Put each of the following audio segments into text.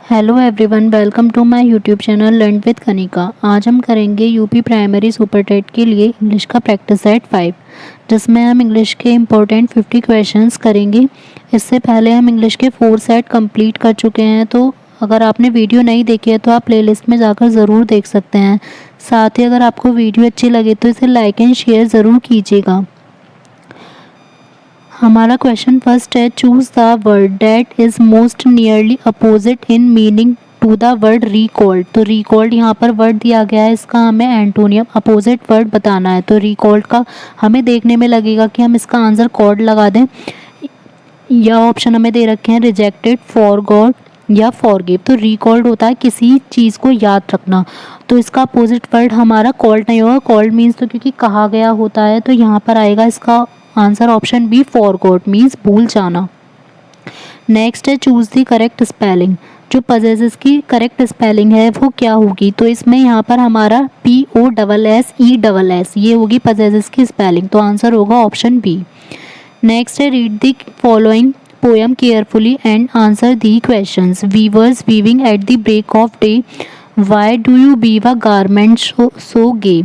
Hello everyone, welcome to my YouTube channel learn with Kanika. आज हम करेंगे यूपी प्राइमरी सुपर टेट के लिए इंग्लिश का प्रैक्टिस सेट 5, जिसमें हम इंग्लिश के इम्पोर्टेंट 50 क्वेश्चंस करेंगे। इससे पहले हम इंग्लिश के 4 सेट कंप्लीट कर चुके हैं, तो अगर आपने वीडियो नहीं देखी है तो आप प्लेलिस्ट में जाकर ज़रूर देख सकते हैं। साथ ही अगर आपको वीडियो अच्छी लगे तो इसे लाइक एंड शेयर ज़रूर कीजिएगा। हमारा क्वेश्चन फर्स्ट है, choose the word that is most nearly opposite in meaning to the word recalled. तो रिकॉल्ड यहाँ पर वर्ड दिया गया है, इसका हमें एंटोनियम अपोजिट वर्ड बताना है। तो रिकॉल्ड का हमें देखने में लगेगा कि हम इसका आंसर कॉल्ड लगा दें, या ऑप्शन हमें दे रखे हैं रिजेक्टेड, फॉरगॉट या फॉरगिव। तो रिकॉल्ड होता है किसी चीज़ को याद रखना, तो इसका अपोजिट वर्ड हमारा कॉल्ड नहीं होगा। कॉल्ड मीन्स तो क्योंकि कहा गया होता है, तो यहाँ पर आएगा इसका answer option B, forgot means भूल जाना। नेक्स्ट है, चूज द करेक्ट स्पेलिंग। जो पजेसेस की करेक्ट स्पेलिंग है वो क्या होगी? तो इसमें यहाँ पर हमारा POSSESS ये होगी पजेसेस की स्पेलिंग, तो आंसर होगा ऑप्शन बी। नेक्स्ट है, read the following poem carefully and answer the questions. Weavers weaving at the break of day, why do you weave a garment so gay?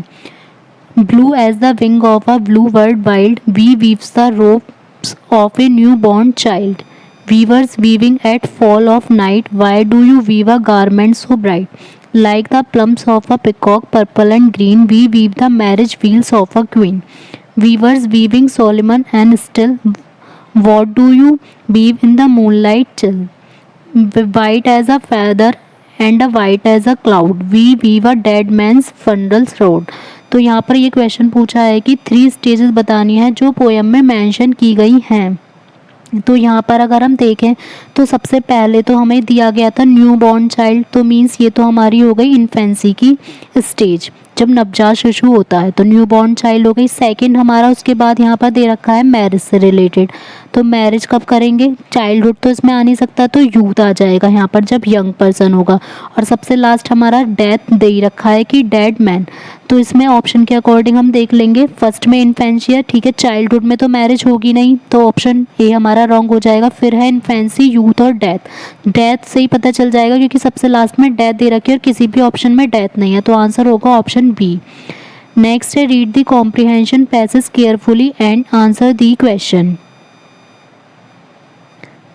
Blue as the wing of a blue-bird wild, we weaves the ropes of a newborn child. Weavers weaving at fall of night, why do you weave a garment so bright? Like the plums of a peacock, purple and green, we weave the marriage wheels of a queen. Weavers weaving Solomon and still, what do you weave in the moonlight chill? White as a feather and a white as a cloud, we weave a dead man's funeral's road. तो यहाँ पर ये question पूछा है कि 3 stages बतानी है जो पोएम में मेंशन की गई हैं। तो यहाँ पर अगर हम देखें तो सबसे पहले तो हमें दिया गया था न्यू बॉर्न चाइल्ड, तो मीन्स ये तो हमारी हो गई इन्फेंसी की स्टेज, जब नवजात शिशु होता है, तो न्यू बॉर्न चाइल्ड हो गई। सेकंड हमारा उसके बाद यहाँ पर दे रखा है मैरिज से रिलेटेड, तो मैरिज कब करेंगे? चाइल्डहुड तो इसमें आ नहीं सकता, तो यूथ आ जाएगा यहाँ पर जब यंग पर्सन होगा। और सबसे लास्ट हमारा डेथ दे ही रखा है कि डेड मैन, तो इसमें ऑप्शन के अकॉर्डिंग हम देख लेंगे। फर्स्ट में इन्फेंशिया, ठीक है, चाइल्डहुड में तो मैरिज होगी नहीं, तो ऑप्शन ए हमारा रॉन्ग हो जाएगा। फिर है इन्फेंसी, यूथ और डेथ। डेथ से ही पता चल जाएगा क्योंकि सबसे लास्ट में डेथ दे रखी है और किसी भी ऑप्शन में डेथ नहीं है, तो आंसर होगा ऑप्शन बी। नेक्स्ट है, read the comprehension passage carefully and answer the question.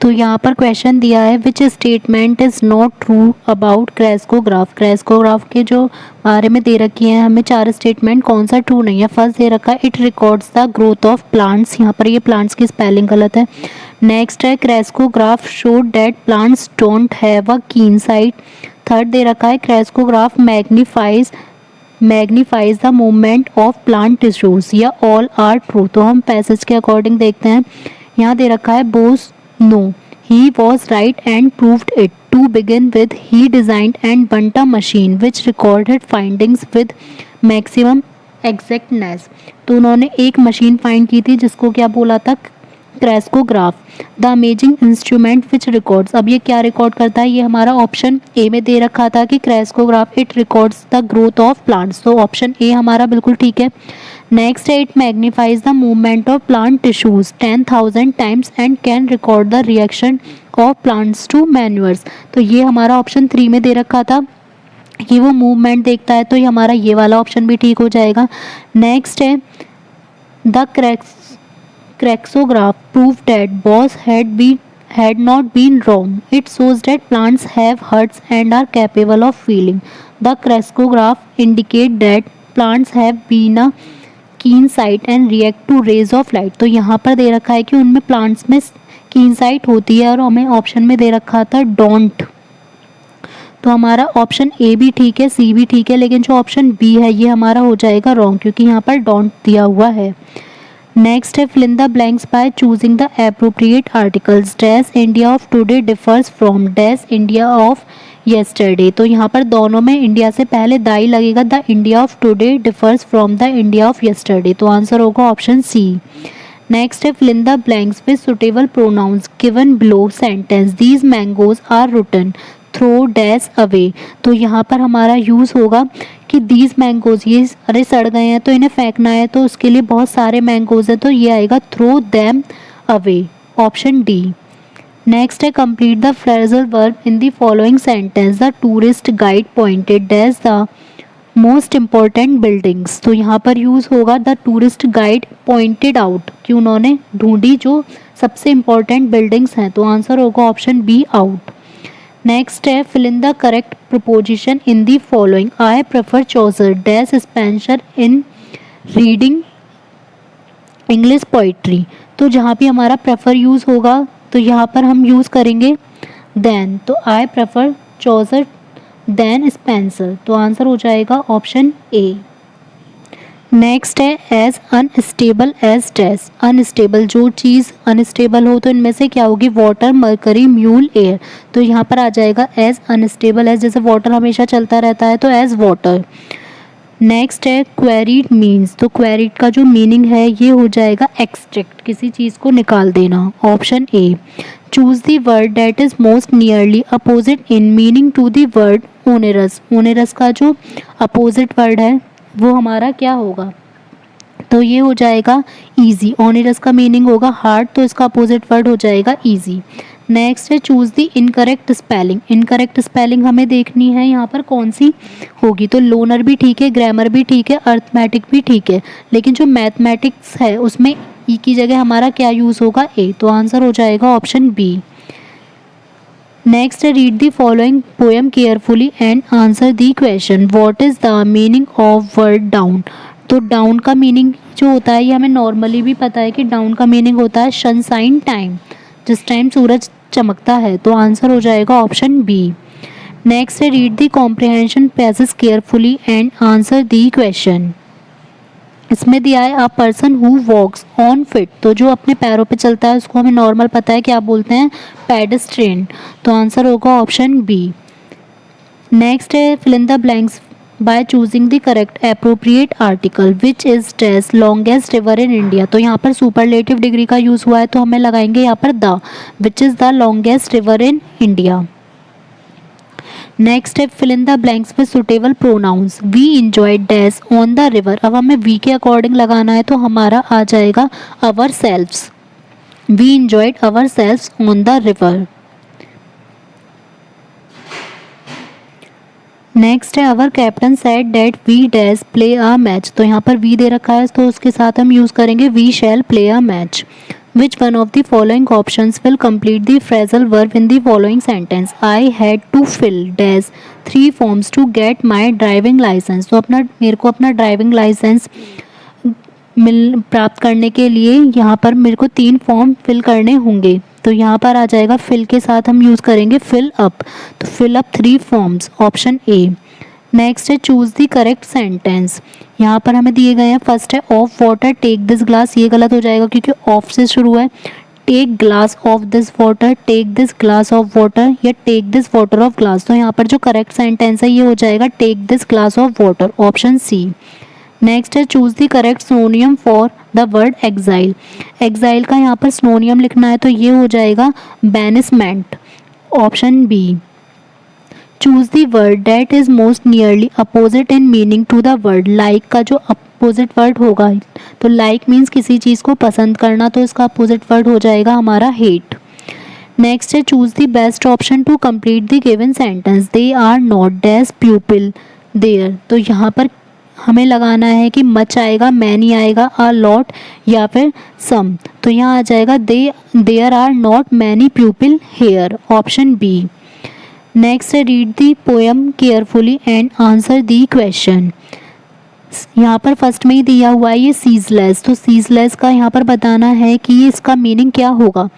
तो यहाँ पर क्वेश्चन दिया है, which statement is not true about crescograph. Crescograph के जो बारे में दे रखी है हमें 4 स्टेटमेंट, कौन सा ट्रू नहीं है? फर्स्ट दे रखा है it records the growth of plants, यहाँ पर ये प्लांट्स की स्पेलिंग गलत है। नेक्स्ट है, crescograph showed that plants don't have a कीन साइट। थर्ड दे रखा है, crescograph magnifies the movement of plant tissues, या ऑल आर ट्रू। तो हम पैसेज के अकॉर्डिंग देखते हैं। यहाँ दे रखा है बोस no, he was right and proved it. To begin with, he designed and built a machine which recorded findings with maximum exactness. तो उन्होंने एक मशीन फाइंड की थी जिसको क्या बोला था? Crescograph. The amazing instrument which records, अब ये क्या रिकॉर्ड करता है? ये हमारा ऑप्शन ए में दे रखा था कि crescograph it records the growth of plants, तो ऑप्शन ए हमारा बिल्कुल ठीक है। नेक्स्ट है, it magnifies the movement of plant tissues 10,000 times and can record the reaction of plants to manures. तो ये हमारा ऑप्शन 3 में दे रखा था कि वो मूवमेंट देखता है, तो ये हमारा ये वाला ऑप्शन भी ठीक हो जाएगा। नेक्स्ट है, the crescograph prove that Bose had not been wrong. It shows that plants have hearts and are capable of feeling. The crexograph indicate that plants have been a keen sight and react to rays of light. तो यहाँ पर दे रखा है कि उनमें plants में कीन site होती है, और हमें ऑप्शन में दे रखा था डोंट, तो हमारा ऑप्शन ए भी ठीक है, सी भी ठीक है, लेकिन जो ऑप्शन बी है ये हमारा हो जाएगा रॉन्ग क्योंकि यहाँ पर डोंट दिया हुआ है। नेक्स्ट है, fill in the blanks by choosing the appropriate articles. Dash India of today differs from dash India of yesterday. तो यहाँ पर दोनों में इंडिया से पहले दाई लगेगा, द इंडिया ऑफ टुडे डिफर्स फ्रॉम द इंडिया ऑफ येस्टरडे, तो आंसर होगा ऑप्शन सी। नेक्स्ट है, fill in the blanks with suitable pronouns given below sentence. These mangoes are rotten, throw dash away. तो यहाँ पर हमारा यूज़ होगा कि दीज मैंगोज, ये अरे सड़ गए हैं तो इन्हें फेंकना है, तो उसके लिए बहुत सारे मैंगोज हैं, तो ये आएगा throw them away, option D. Next है complete the phrasal verb in the following sentence. The tourist guide pointed dash the most important buildings. तो यहाँ पर यूज़ होगा the tourist guide pointed out कि उन्होंने ढूंढी जो सबसे इम्पॉर्टेंट बिल्डिंग्स हैं। तो आंसर होगा ऑप्शन बी आउट। नेक्स्ट है fill in the correct preposition in the following. I prefer Chaucer dash Spenser in reading English poetry. तो जहाँ भी हमारा प्रेफर यूज़ होगा तो यहाँ पर हम यूज़ करेंगे देन। तो I prefer Chaucer than Spenser. तो आंसर हो जाएगा ऑप्शन ए। नेक्स्ट है as unstable as dash. Unstable, जो चीज़ अनस्टेबल हो तो इनमें से क्या होगी, वाटर, मरकरी, म्यूल, एयर। तो यहाँ पर आ जाएगा एज अनस्टेबल एज, जैसे वाटर हमेशा चलता रहता है तो एज वाटर। नेक्स्ट है क्वेरीड मीन्स। तो क्वेरीड का जो मीनिंग है ये हो जाएगा एक्सट्रैक्ट, किसी चीज़ को निकाल देना, option A. Choose the word that is most nearly opposite in meaning to the word onerous. Onerous का जो अपोजिट वर्ड है वो हमारा क्या होगा, तो ये हो जाएगा ईजी। ऑनेरस का मीनिंग होगा हार्ड, तो इसका अपोजिट वर्ड हो जाएगा ईजी। नेक्स्ट है choose the incorrect spelling. Incorrect spelling हमें देखनी है यहाँ पर कौन सी होगी, तो लोनर भी ठीक है, ग्रामर भी ठीक है, अर्थमेटिक भी ठीक है, लेकिन जो मैथमेटिक्स है उसमें ई की जगह हमारा क्या यूज़ होगा, ए। तो आंसर हो जाएगा ऑप्शन बी। नेक्स्ट है read the following poem carefully and answer the question. What is the meaning of word down. तो डाउन का मीनिंग जो होता है ये हमें नॉर्मली भी पता है कि डाउन का मीनिंग होता है सनशाइन टाइम, जिस टाइम सूरज चमकता है। तो आंसर हो जाएगा ऑप्शन बी। नेक्स्ट है read the comprehension passage carefully and answer the question. इसमें दिया है a person who walks on feet. तो जो अपने पैरों पे चलता है उसको हमें नॉर्मल पता है क्या बोलते हैं, पेडेस्ट्रियन। तो आंसर होगा ऑप्शन बी। नेक्स्ट है fill in the blanks by choosing the correct appropriate article which is dash longest river in India. तो यहाँ पर सुपरलेटिव डिग्री का यूज़ हुआ है तो हमें लगाएंगे यहाँ पर the, which is the longest river in India. Next है fill in the blanks with suitable pronouns. We enjoy dash on the river. अब हमें वी के अकॉर्डिंग लगाना है तो हमारा आ जाएगा ourselves. We enjoyed ourselves on the river. Next है our captain said that we dash play a match. तो यहाँ पर वी दे रखा है तो उसके साथ हम यूज़ करेंगे we shall play a match. Which one of the following options will complete the phrasal verb in the following sentence? I had to fill dash 3 forms to get my driving license. तो मेरे को अपना driving licence प्राप्त करने के लिए यहाँ पर मेरे को 3 फॉर्म फिल करने होंगे। तो यहाँ पर आ जाएगा फिल के साथ हम यूज़ करेंगे फिल अप। तो fill up 3 forms, option A. Next है चूज द करेक्ट सेंटेंस। यहाँ पर हमें दिए गए हैं फर्स्ट है of water take this glass. ये गलत हो जाएगा क्योंकि ऑफ से शुरू है। Take glass of this water, take this glass of water या take this water of glass. तो यहाँ पर जो करेक्ट सेंटेंस है ये हो जाएगा take this glass of water, option C. Next है choose the correct synonym for the word exile. Exile का यहाँ पर सिनोनियम लिखना है तो ये हो जाएगा banishment, option B. Choose the word that is most nearly opposite in meaning to the word like का जो अपोजिट वर्ड होगा, तो लाइक मीन्स किसी चीज़ को पसंद करना, तो इसका अपोजिट वर्ड हो जाएगा हमारा हेट। नेक्स्ट है choose the best option to complete the given sentence. They are not dash pupil there. तो यहाँ पर हमें लगाना है कि मच आएगा, मैनी आएगा, अ लॉट या फिर सम। तो यहाँ आ जाएगा there are not many pupil here, option B. Next है read the poem carefully and answer the question. यहाँ पर फर्स्ट में ही दिया हुआ है ये सीजलेस। तो सीजलेस का यहाँ पर बताना है कि ये इसका मीनिंग क्या होगा।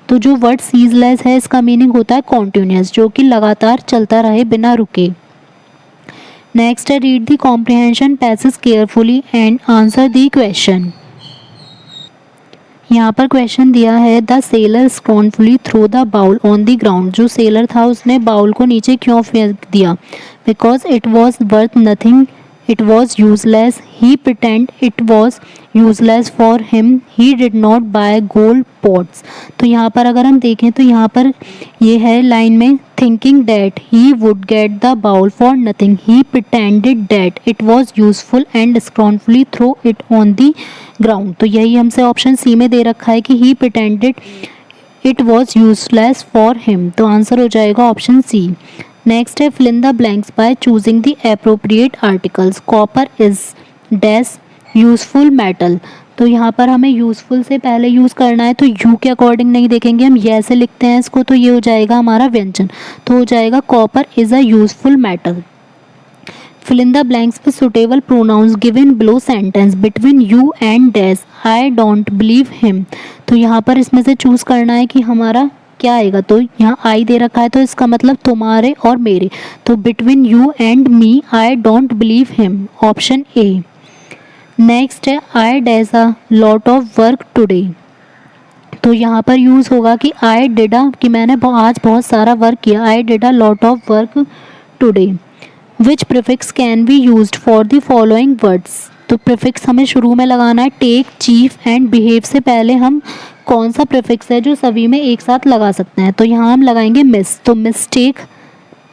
तो जो वर्ड सीजलेस है इसका मीनिंग होता है कॉन्टिन्यूस, जो कि लगातार चलता रहे बिना रुके। नेक्स्ट है read the comprehension passage carefully and answer the question. यहाँ पर क्वेश्चन दिया है the seller scornfully throw the bowl on the ground. जो सेलर था उसने बाउल को नीचे क्यों फेंक दिया, because it was worth nothing, it was useless, he pretend it was useless for him, he did not buy gold pots. तो यहाँ पर अगर हम देखें तो यहाँ पर ये है लाइन में thinking that he would get the bowl for nothing, he pretended that it was useful and scornfully throw it on the ground. तो यही हमसे ऑप्शन सी में दे रखा है कि he pretended it was useless for him, तो answer हो जाएगा ऑप्शन सी। नेक्स्ट है fill in the blanks by choosing the appropriate articles. Copper is dash useful metal, तो यहाँ पर हमें यूजफुल से पहले यूज़ करना है, तो यू के अकॉर्डिंग नहीं देखेंगे, हम ये से लिखते हैं इसको, तो ये हो जाएगा हमारा व्यंजन, तो हो जाएगा copper is a useful metal. Fill in the blanks with suitable pronouns given below sentence between you and dash I don't believe him, तो यहाँ पर इसमें से चूज़ करना है कि हमारा क्या आएगा, तो यहाँ आई दे रखा है तो इसका मतलब तुम्हारे और मेरे, तो between you and me I don't believe him, option A. Next है I dash a lot of work today, तो यहाँ पर यूज़ होगा कि आई डिड अ, कि मैंने आज बहुत सारा वर्क किया, I did a lot of work today. Which prefix can be used for the following words, तो प्रिफिक्स हमें शुरू में लगाना है, टेक, चीफ एंड बिहेव से पहले हम कौन सा प्रिफिक्स है जो सभी में एक साथ लगा सकते हैं, तो यहाँ हम लगाएंगे मिस, तो mistake,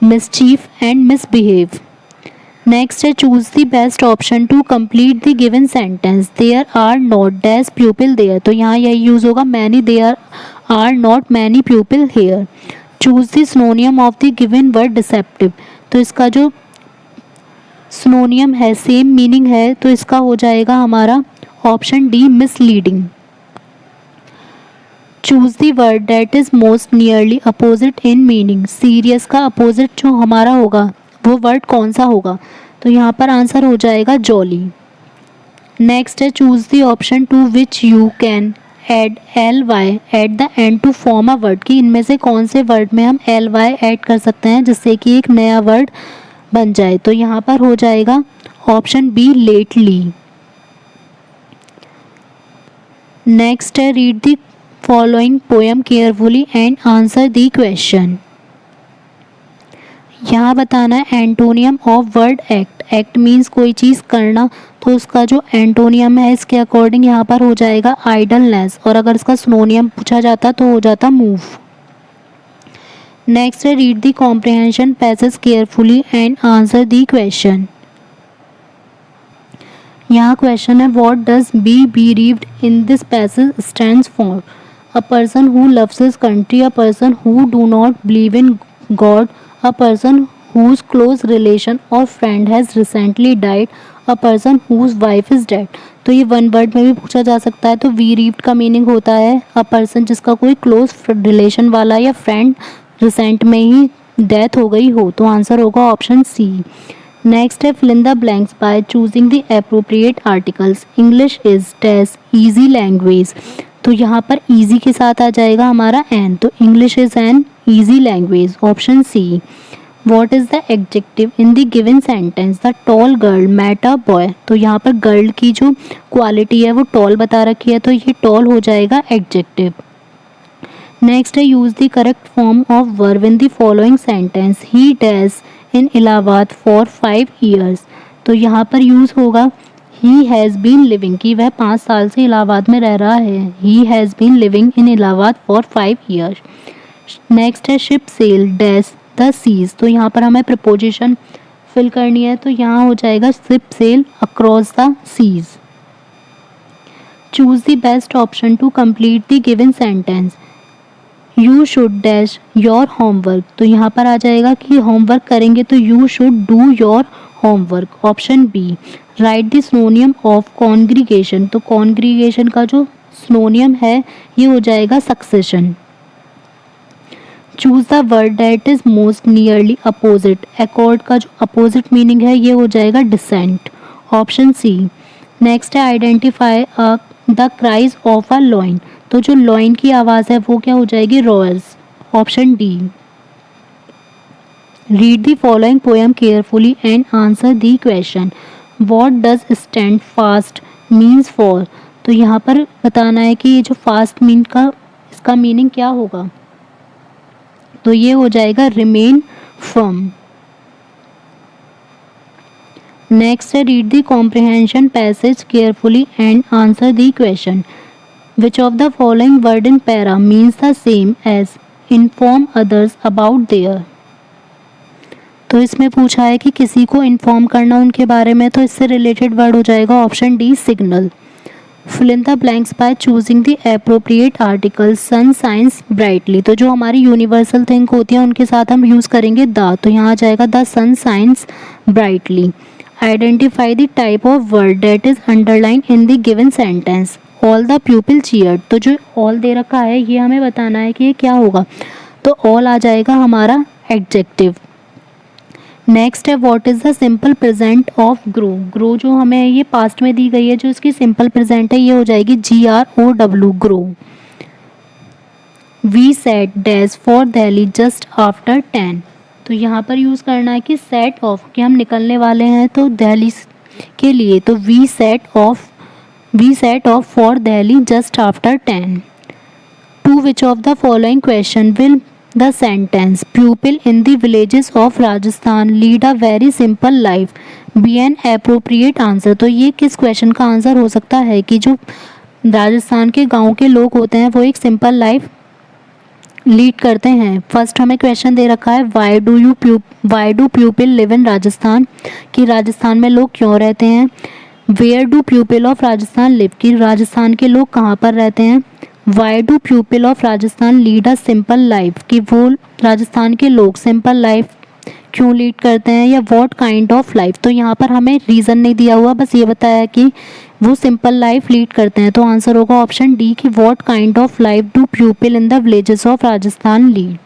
mischief and misbehave. Next है choose the best option to complete the given sentence, there are not dash pupil there, तो यहाँ यही यूज़ होगा, many there are not many pupil here. Choose the synonym of the given word deceptive, तो इसका जो synonym है, same meaning है, तो इसका हो जाएगा हमारा option D misleading. Choose the word that is most nearly opposite in meaning, serious का अपोजिट जो हमारा होगा वो वर्ड कौन सा होगा, तो यहाँ पर आंसर हो जाएगा जॉली। नेक्स्ट है choose the option to which you can add L Y at the end to form a word, कि इनमें से कौन से वर्ड में हम एल वाई ऐड कर सकते हैं जिससे कि एक नया वर्ड बन जाए, तो यहाँ पर हो जाएगा ऑप्शन बी लेटली। नेक्स्ट है read the following poem carefully and answer the question. यहाँ बताना है antonym of word act, act means कोई चीज़ करना, तो उसका जो एंटोनियम है इसके अकॉर्डिंग यहाँ पर हो जाएगा आइडलनेस, और अगर इसका सिनोनियम पूछा जाता तो हो जाता मूव। नेक्स्ट है read the comprehension passage carefully and answer the question. यहाँ क्वेश्चन है what does be bereaved in this passage stands for, a person who loves his country, a person who do not believe in God, a person whose close relation or friend has recently died, a person whose wife is dead, तो ये one word में भी पूछा जा सकता है, तो वीरीव्ड का मीनिंग होता है अ पर्सन जिसका कोई क्लोज रिलेशन वाला या फ्रेंड रिसेंट में ही डेथ हो गई हो, तो आंसर होगा ऑप्शन सी। नेक्स्ट है fill in the blanks by choosing the appropriate articles, English is dash easy language, तो यहाँ पर ईजी के साथ आ जाएगा हमारा एन, तो English is an easy language, option C. What is the adjective in the given sentence, the tall girl met a boy, तो यहाँ पर गर्ल की जो क्वालिटी है वो टॉल बता रखी है, तो ये टॉल हो जाएगा एडजेक्टिव। नेक्स्ट है use the correct form of verb in the following sentence, he dash in Allahabad for 5 years, तो यहाँ पर यूज होगा ही हैज़ बीन लिविंग, कि वह 5 साल से इलाहाबाद में रह रहा है, he has been living in Allahabad for 5 years। Next है ship sail dash the seas, तो यहाँ पर हमें प्रपोजिशन फिल करनी है, तो यहाँ हो जाएगा ship sail across the seas. Choose the best option to complete the given sentence, you should dash your homework, तो यहाँ पर आ जाएगा कि होमवर्क करेंगे तो you should do your homework, option B. Write the synonym of congregation, तो congregation का जो सिनोनियम है ये हो जाएगा succession. Choose the word that is most nearly opposite, accord का जो अपोजिट मीनिंग है ये हो जाएगा डिसेंट, ऑप्शन सी। नेक्स्ट है identify the cries of a lion, तो जो लॉइन की आवाज़ है वो क्या हो जाएगी Royals, option D. Read the following poem carefully and answer the question, what does stand fast means for, तो यहाँ पर बताना है कि ये जो फास्ट मीन का इसका मीनिंग क्या होगा, तो ये हो जाएगा रिमेन फर्म। नेक्स्ट है read the comprehension passage carefully and answer the question, which of the following word in para means the same as inform others about their, तो इसमें पूछा है कि किसी को इन्फॉर्म करना उनके बारे में, तो इससे रिलेटेड वर्ड हो जाएगा option D signal. Fill in the blanks by choosing the appropriate article. Sun shines brightly, तो जो हमारी यूनिवर्सल थिंग होती है उनके साथ हम यूज़ करेंगे द, तो यहाँ आ जाएगा the sun shines brightly. Identify the type of word that is underline in the given sentence. All the pupil cheered, तो जो ऑल दे रखा है ये हमें बताना है कि ये क्या होगा, तो ऑल आ जाएगा हमारा एडजेक्टिव। नेक्स्ट है what is the simple present of grow. Grow जो हमें ये पास्ट में दी गई है, जो इसकी सिंपल प्रेजेंट है ये हो जाएगी GROW, grow. We set dash for Delhi just after 10, तो यहाँ पर यूज़ करना है कि सेट ऑफ, कि हम निकलने वाले हैं तो दिल्ली के लिए, तो we set off for Delhi just after 10। To which of the following question will the sentence pupil in the villages of Rajasthan lead a very simple life be an appropriate answer। तो ये किस क्वेश्चन का answer हो सकता है कि जो राजस्थान के गांव के लोग होते हैं वो एक सिंपल लाइफ लीड करते हैं। फर्स्ट हमें क्वेश्चन दे रखा है why do people live in Rajasthan, कि राजस्थान में लोग क्यों रहते हैं। Where do people of Rajasthan live, कि राजस्थान के लोग कहाँ पर रहते हैं। Why do people of Rajasthan lead a simple life, कि वो राजस्थान के लोग सिंपल लाइफ क्यों लीड करते हैं, या व्हाट काइंड ऑफ लाइफ। तो यहाँ पर हमें रीज़न नहीं दिया हुआ, बस ये बताया कि वो सिंपल लाइफ लीड करते हैं, तो आंसर होगा ऑप्शन डी कि what kind of life do people in the villages of Rajasthan lead.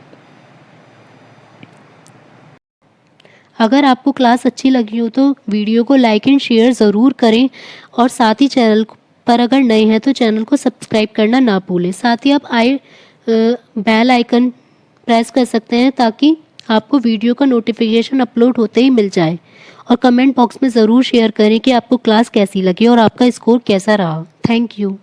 अगर आपको क्लास अच्छी लगी हो तो वीडियो को लाइक एंड शेयर ज़रूर करें, और साथ ही चैनल पर अगर नए हैं तो चैनल को सब्सक्राइब करना ना भूलें। साथ ही आप बेल आइकन प्रेस कर सकते हैं ताकि आपको वीडियो का नोटिफिकेशन अपलोड होते ही मिल जाए। और कमेंट बॉक्स में ज़रूर शेयर करें कि आपको क्लास कैसी लगी और आपका स्कोर कैसा रहा। Thank you.